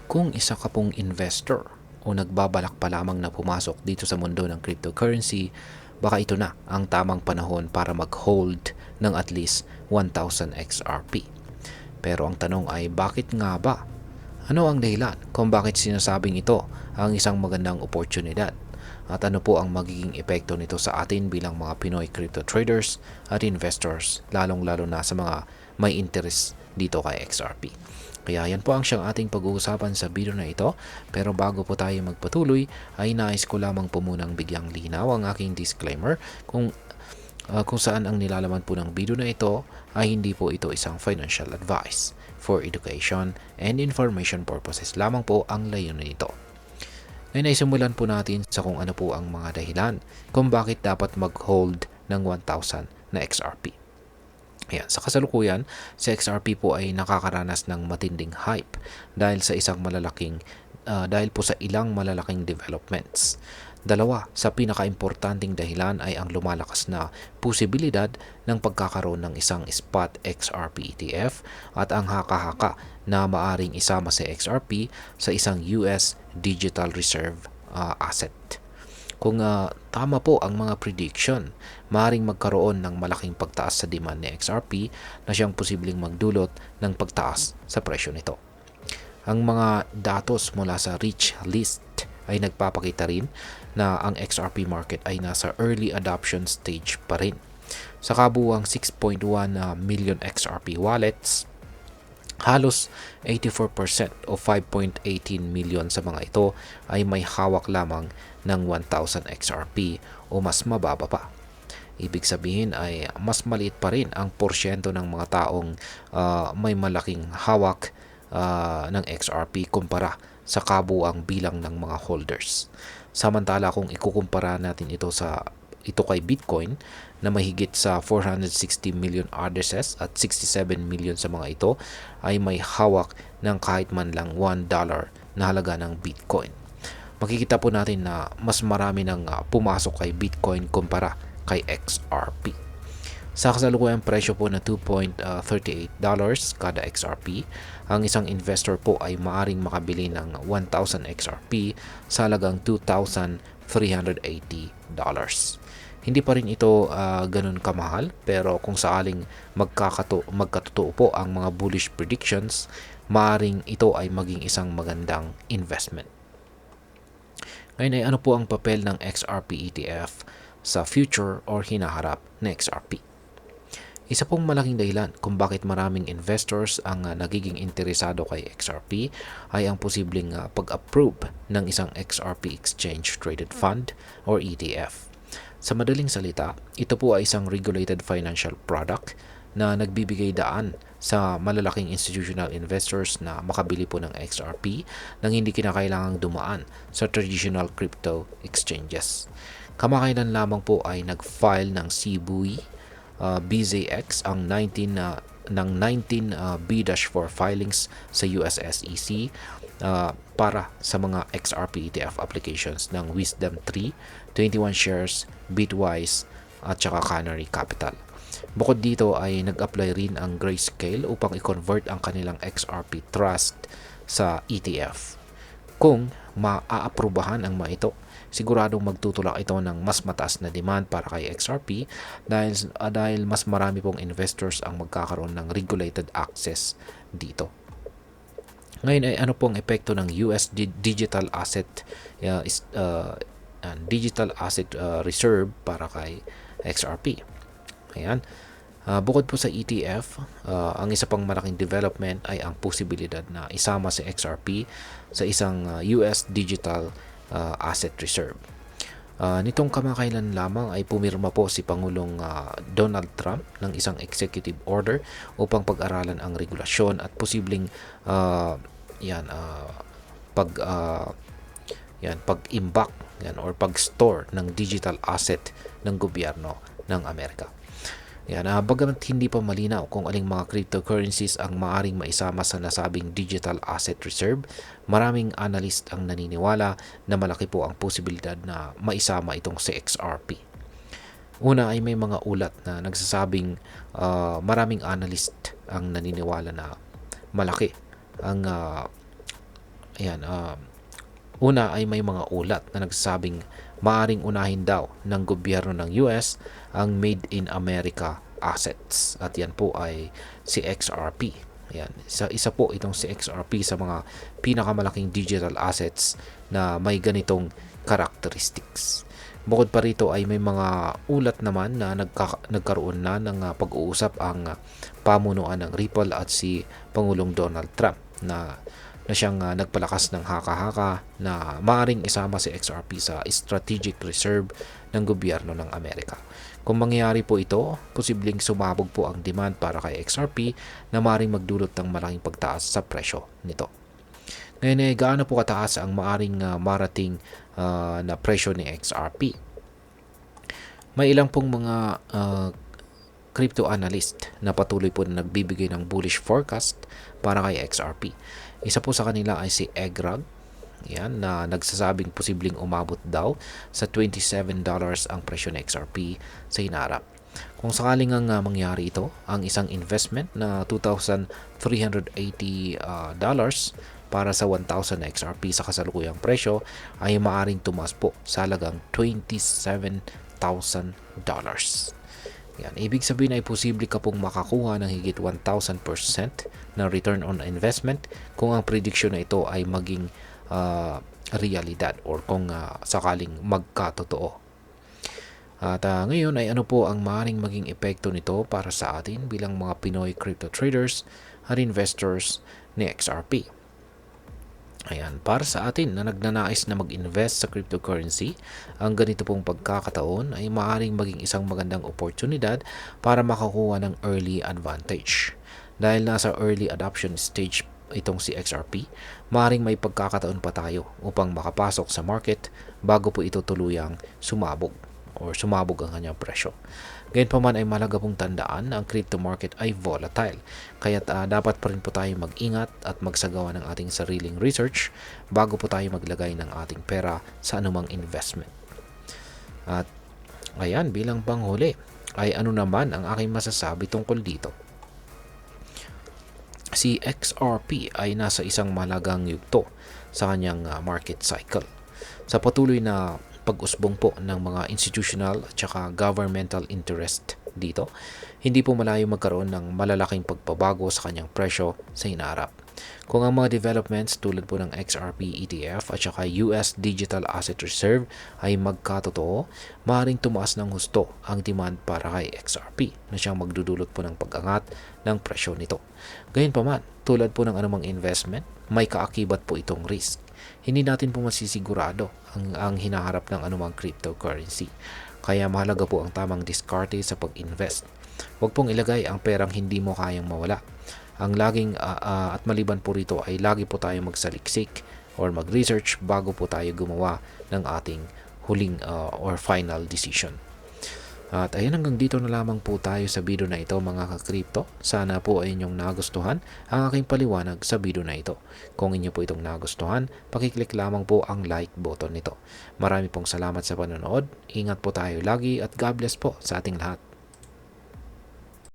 Kung isa ka pong investor o nagbabalak pa lamang na pumasok dito sa mundo ng cryptocurrency, baka ito na ang tamang panahon para mag-hold ng at least 1,000 XRP. Pero ang tanong ay bakit nga ba? Ano ang dahilan kung bakit sinasabing ito ang isang magandang oportunidad? At ano po ang magiging epekto nito sa atin bilang mga Pinoy crypto traders at investors, lalong-lalo na sa mga may interest dito kay XRP. Kaya yan po ang siyang ating pag-uusapan sa video na ito. Pero bago po tayo magpatuloy, ay nais ko lamang po munang bigyang linaw ang aking disclaimer kung saan ang nilalaman po ng video na ito ay hindi po ito isang financial advice. For education and information purposes lamang po ang layunin nito. Ngayon ay simulan po natin sa kung ano po ang mga dahilan kung bakit dapat mag-hold ng 1,000 na XRP. Ayan, sa kasalukuyan, si XRP po ay nakakaranas ng matinding hype dahil po sa ilang malalaking developments. Dalawa sa pinakaimportanteng dahilan ay ang lumalakas na posibilidad ng pagkakaroon ng isang spot XRP ETF at ang haka-haka na maaring isama si XRP sa isang US Digital Reserve asset. Kung tama po ang mga prediction, maaaring magkaroon ng malaking pagtaas sa demand ni XRP na siyang posibleng magdulot ng pagtaas sa presyo nito. Ang mga datos mula sa Rich List ay nagpapakita rin na ang XRP market ay nasa early adoption stage pa rin. Sa kabuuang 6.1 million XRP wallets, halos 84% o 5.18 million sa mga ito ay may hawak lamang ng 1,000 XRP o mas mababa pa. Ibig sabihin ay mas maliit pa rin ang porsyento ng mga taong may malaking hawak ng XRP kumpara sa kabuuang bilang ng mga holders. Samantala kung ikukumpara natin ito kay Bitcoin na mahigit sa 460 million addresses at 67 million sa mga ito ay may hawak ng kahit man lang $1 na halaga ng Bitcoin. Makikita po natin na mas marami nang pumasok kay Bitcoin kumpara kay XRP. Sa kasalukuyang presyo po na $2.38 kada XRP, ang isang investor po ay maaring makabili ng 1,000 XRP sa halagang $2,380. Hindi pa rin ito ganun kamahal, pero kung sakaling magkatotoo po ang mga bullish predictions, maaring ito ay maging isang magandang investment. Ngayon ay ano po ang papel ng XRP ETF sa future or hinaharap na XRP? Isa pong malaking dahilan kung bakit maraming investors ang nagiging interesado kay XRP ay ang posibleng pag-approve ng isang XRP Exchange Traded Fund or ETF. Sa madaling salita, ito po ay isang regulated financial product na nagbibigay daan sa malalaking institutional investors na makabili po ng XRP nang hindi kinakailangang dumaan sa traditional crypto exchanges. Kamakailan lamang po ay nag-file ng CBUI BZX ang 19 B-4 filings sa US SEC para sa mga XRP ETF applications ng Wisdom 3, 21 Shares, Bitwise at saka Canary Capital. Bukod dito ay nag-apply rin ang Grayscale upang i-convert ang kanilang XRP Trust sa ETF. Kung maaaprubahan ang mga ito, siguradong magtutulak ito ng mas mataas na demand para kay XRP dahil mas marami pong investors ang magkakaroon ng regulated access dito. Ngayon ay ano pong epekto ng US Digital Asset Reserve para kay XRP? Ayan. Bukod po sa ETF, ang isa pang malaking development ay ang posibilidad na isama si XRP sa isang US Digital Asset Reserve. Nitong kamakailan lamang ay pumirma po si Pangulong Donald Trump ng isang executive order upang pag-aralan ang regulasyon at posibleng pag-imbak or pag-store ng digital asset ng gobyerno ng Amerika. Bagamat hindi pa malinaw kung aling mga cryptocurrencies ang maaring maisama sa nasabing Digital Asset Reserve, maraming analyst ang naniniwala na malaki po ang posibilidad na maisama itong si XRP. Una ay may mga ulat na nagsasabing maraming analyst ang naniniwala na malaki ang Ayan, una ay may mga ulat na nagsasabing maaring unahin daw ng gobyerno ng US ang Made in America assets. At yan po ay si XRP. Ayan, isa po itong si XRP sa mga pinakamalaking digital assets na may ganitong characteristics. Bukod pa rito ay may mga ulat naman na nagkaroon na ng pag-uusap ang pamunuan ng Ripple at si Pangulong Donald Trump na siyang nagpalakas ng haka-haka na maaaring isama si XRP sa strategic reserve ng gobyerno ng Amerika. Kung mangyayari po ito, posibleng sumabog po ang demand para kay XRP na maaaring magdulot ng malaking pagtaas sa presyo nito. Ngayon gaano po kataas ang maaaring marating na presyo ni XRP? May ilang pong mga crypto analyst na patuloy po na nagbibigay ng bullish forecast para kay XRP. Isa po sa kanila ay si Egrag, yan, na nagsasabing posibleng umabot daw sa $27 ang presyo ng XRP sa hinaharap. Kung sakaling ang mangyari ito, ang isang investment na $2,380 para sa 1,000 XRP sa kasalukuyang presyo ay maaring tumaas po sa halagang $27,000. Yan, ibig sabihin ay posible ka pong makakuha ng higit 1,000% na return on investment kung ang prediction na ito ay maging realidad or kung sakaling magkatotoo. At ngayon ay ano po ang maaaring maging epekto nito para sa atin bilang mga Pinoy crypto traders at investors ni XRP. Ayan, para sa atin na nagnanais na mag-invest sa cryptocurrency, ang ganito pong pagkakataon ay maaaring maging isang magandang oportunidad para makakuha ng early advantage. Dahil nasa early adoption stage itong si XRP, maaaring may pagkakataon pa tayo upang makapasok sa market bago po ito tuluyang sumabog ang kanyang presyo. Gayunpaman ay mahalaga pong tandaan na ang crypto market ay volatile. Kaya dapat pa rin po tayo mag-ingat at magsagawa ng ating sariling research bago po tayo maglagay ng ating pera sa anumang investment. At ayan, bilang panghuli ay ano naman ang aking masasabi tungkol dito. Si XRP ay nasa isang mahalagang yugto sa kanyang market cycle. Sa patuloy na pag-usbong po ng mga institutional at saka governmental interest dito, hindi po malayo magkaroon ng malalaking pagbabago sa kanyang presyo sa hinaharap. Kung ang mga developments tulad po ng XRP ETF at saka US Digital Asset Reserve ay magkatotoo, maaaring tumaas ng husto ang demand para kay XRP na siyang magdudulot po ng pag-angat ng presyo nito. Gayunpaman, tulad po ng anumang investment, may kaakibat po itong risk. Hindi natin po masisigurado ang hinaharap ng anumang cryptocurrency. Kaya mahalaga po ang tamang diskarte sa pag-invest. Huwag pong ilagay ang perang hindi mo kayang mawala. Ang laging at maliban po rito ay lagi po tayo magsaliksik or mag-research bago po tayo gumawa ng ating huling or final decision. At ayan, hanggang dito na lamang po tayo sa video na ito mga ka-crypto. Sana po ay inyong nagustuhan ang aking paliwanag sa video na ito. Kung inyo po itong nagustuhan, pakiclick lamang po ang like button nito. Marami pong salamat sa panonood. Ingat po tayo lagi at God bless po sa ating lahat.